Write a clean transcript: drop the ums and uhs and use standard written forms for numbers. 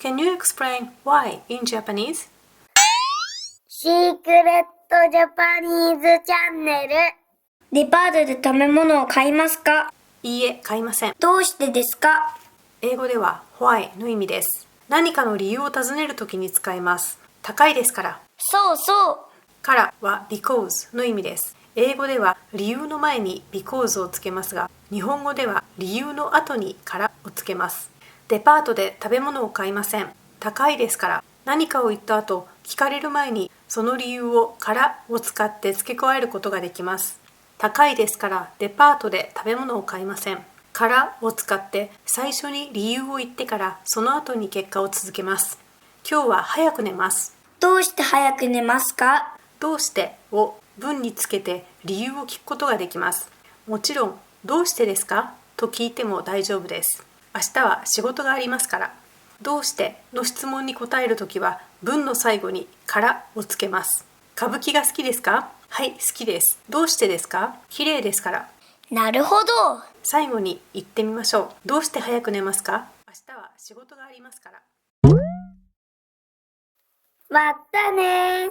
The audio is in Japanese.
Can you explain why in Japanese? シークレットジャパニーズチャンネル。デパートで食べ物を買いますか？いいえ、買いません。どうしてですか？英語では why の意味です。何かの理由を尋ねるときに使います。高いですから。そうそう。からは because の意味です。英語では理由の前に because をつけますが、日本語では理由の後にからをつけます。デパートで食べ物を買いません。高いですから。何かを言った後、聞かれる前にその理由をからを使って付け加えることができます。高いですからデパートで食べ物を買いません。からを使って最初に理由を言ってからその後に結果を続けます。今日は早く寝ます。どうして早く寝ますか？どうしてを文につけて理由を聞くことができます。もちろん、どうしてですかと聞いても大丈夫です。明日は仕事がありますから。どうしての質問に答えるときは文の最後にからをつけます。歌舞伎が好きですか？はい、好きです。どうしてですか？綺麗ですから。なるほど。最後に言ってみましょう。どうして早く寝ますか？明日は仕事がありますから。またね。